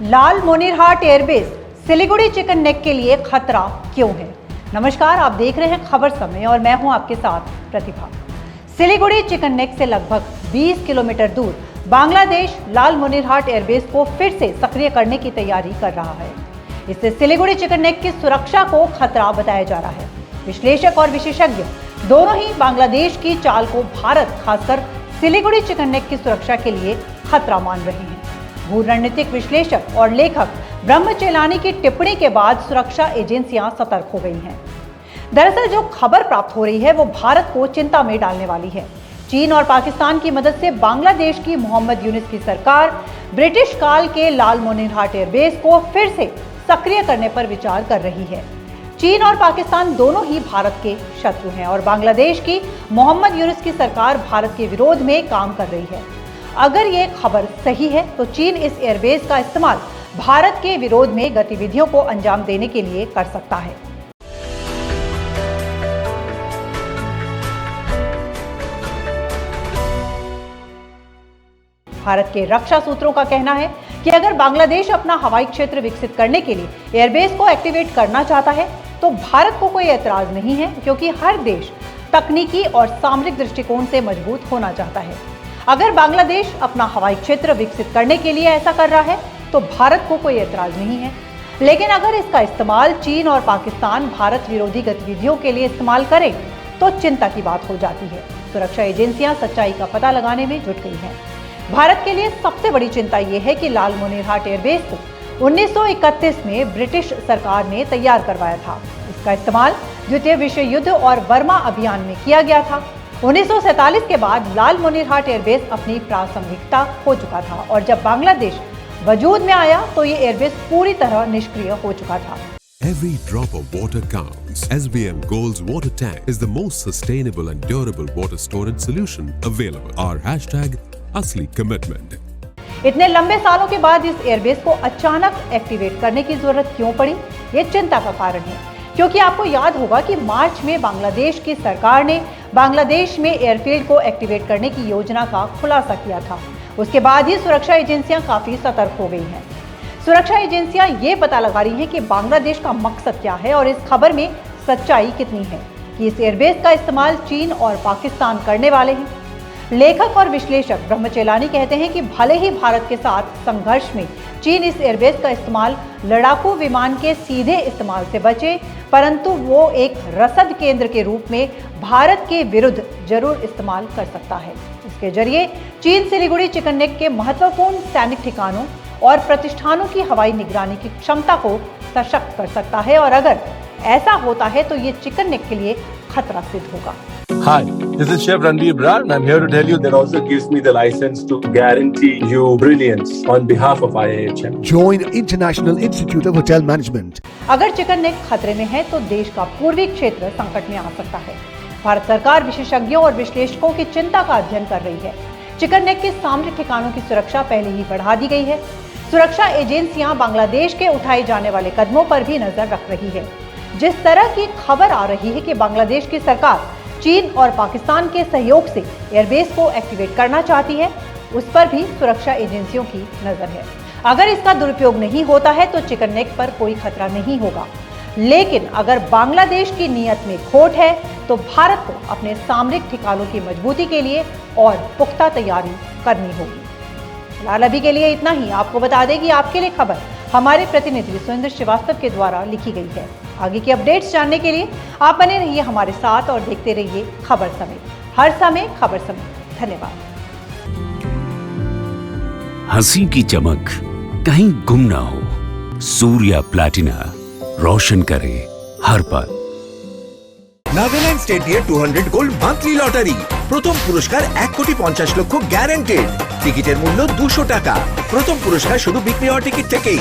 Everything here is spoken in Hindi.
लालमोनीरहाट एयरबेस सिलीगुड़ी चिकन नेक के लिए खतरा क्यों है। नमस्कार, आप देख रहे हैं खबर समय और मैं हूं आपके साथ प्रतिभा। सिलीगुड़ी चिकन नेक से लगभग 20 किलोमीटर दूर बांग्लादेश लालमोनीरहाट एयरबेस को फिर से सक्रिय करने की तैयारी कर रहा है। इससे सिलीगुड़ी चिकन नेक की सुरक्षा को खतरा बताया जा रहा है। विश्लेषक और विशेषज्ञ दोनों ही बांग्लादेश की चाल को भारत, खासकर सिलीगुड़ी चिकन नेक की सुरक्षा के लिए खतरा मान रहे हैं। भू रणनीतिक विश्लेषक और लेखक ब्रह्म चेलानी की टिप्पणी के बाद सुरक्षा एजेंसियां सतर्क हो गई हैं। दरअसल जो खबर प्राप्त हो रही है वो भारत को चिंता में डालने वाली है। चीन और पाकिस्तान की मदद से बांग्लादेश की मोहम्मद यूनुस की सरकार ब्रिटिश काल के लालमोनीरहाट एयरबेस को फिर से सक्रिय करने पर विचार कर रही है। चीन और पाकिस्तान दोनों ही भारत के शत्रु हैं और बांग्लादेश की मोहम्मद यूनुस की सरकार भारत के विरोध में काम कर रही है। अगर ये खबर सही है तो चीन इस एयरबेस का इस्तेमाल भारत के विरोध में गतिविधियों को अंजाम देने के लिए कर सकता है। भारत के रक्षा सूत्रों का कहना है कि अगर बांग्लादेश अपना हवाई क्षेत्र विकसित करने के लिए एयरबेस को एक्टिवेट करना चाहता है तो भारत को कोई ऐतराज नहीं है, क्योंकि हर देश तकनीकी और सामरिक दृष्टिकोण से मजबूत होना चाहता है। अगर बांग्लादेश अपना हवाई क्षेत्र विकसित करने के लिए ऐसा कर रहा है तो भारत को कोई ऐतराज नहीं है। लेकिन अगर इसका इस्तेमाल चीन और पाकिस्तान भारत विरोधी गतिविधियों के लिए इस्तेमाल करें तो चिंता की बात हो जाती है। सुरक्षा एजेंसियां सच्चाई का पता लगाने में जुट गई हैं। भारत के लिए सबसे बड़ी चिंता यह है कि लालमोनीरहाट एयरबेस को 1931 में ब्रिटिश सरकार ने तैयार करवाया था। इसका इस्तेमाल द्वितीय विश्व युद्ध और बर्मा अभियान में किया गया था। 1947 के बाद लालमोनीरहाट एयरबेस अपनी प्रासंगिकता खो चुका था और जब बांग्लादेश वजूद में आया तो ये एयरबेस पूरी तरह निष्क्रिय हो चुका था। Every drop of water counts. SBM Gold's water tank is the most sustainable and durable water storage solution available. Our hashtag असली कमिटमेंट। इतने लंबे सालों के बाद इस एयरबेस को अचानक एक्टिवेट करने की जरूरत क्यों पड़ी, ये चिंता का कारण है। क्योंकि आपको याद होगा कि मार्च में बांग्लादेश की सरकार ने बांग्लादेश में एयरफील्ड को एक्टिवेट करने की योजना का खुलासा किया था। उसके बाद ही सुरक्षा एजेंसियां काफी सतर्क हो गई हैं। सुरक्षा एजेंसियां ये पता लगा रही हैं कि बांग्लादेश का मकसद क्या है और इस खबर में सच्चाई कितनी है कि इस एयरबेस का इस्तेमाल चीन और पाकिस्तान करने वाले हैं। लेखक और विश्लेषक ब्रह्म चेलानी कहते हैं कि भले ही भारत के साथ संघर्ष में चीन इस एयरबेस का इस्तेमाल लड़ाकू विमान के सीधे इस्तेमाल से बचे, परंतु वो एक रसद केंद्र के रूप में भारत के विरुद्ध जरूर इस्तेमाल कर सकता है। इसके जरिए चीन सिलीगुड़ी चिकन नेक के महत्वपूर्ण सैनिक ठिकानों और प्रतिष्ठानों की हवाई निगरानी की क्षमता को सशक्त कर सकता है और अगर ऐसा होता है तो ये चिकन नेक के लिए खतरा सिद्ध होगा। Hi, this is Chef Ranveer Brar and I'm here to tell you that also gives me the license to guarantee you brilliance on behalf of IIHM. Join International Institute of Hotel Management. अगर चिकन नेक खतरे में है तो देश का पूर्वी क्षेत्र संकट में आ सकता है। भारत सरकार विशेषज्ञों और विश्लेषकों की चिंता का अध्ययन कर रही है। चिकन नेक के सामरिक ठिकानों की सुरक्षा पहले ही बढ़ा दी गई है। सुरक्षा एजेंसियां बांग्लादेश के उठाए जाने वाले कदमों पर भी नजर रख रही है। जिस तरह की खबर आ रही है कि बांग्लादेश की सरकार चीन और पाकिस्तान के सहयोग से एयरबेस को एक्टिवेट करना चाहती है, उस पर भी सुरक्षा एजेंसियों की नजर है। अगर इसका दुरुपयोग नहीं होता है तो चिकन नेक पर कोई खतरा नहीं होगा, लेकिन अगर बांग्लादेश की नीयत में खोट है तो भारत को अपने सामरिक ठिकानों की मजबूती के लिए और पुख्ता तैयारी करनी होगी। फिलहाल अभी के लिए इतना ही। आपको बता दें कि आपके लिए खबर हमारे प्रतिनिधि सुरेंद्र श्रीवास्तव के द्वारा लिखी गई है। आगे की अपडेट्स जानने के लिए आप बने रहिए हमारे साथ और देखते रहिए खबर समय, हर समय खबर समय। धन्यवाद। हंसी की चमक कहीं गुम ना हो, सूर्या प्लैटिना रोशन करे हर पल। Nagaland stadium 200 gold monthly lottery, প্রথম পুরস্কার 1,50,00,000 গ্যারান্টেড। টিকিটের মূল্য 200 টাকা। প্রথম পুরস্কার শুধু বিক্রি হওয়া টিকিট থেকেই।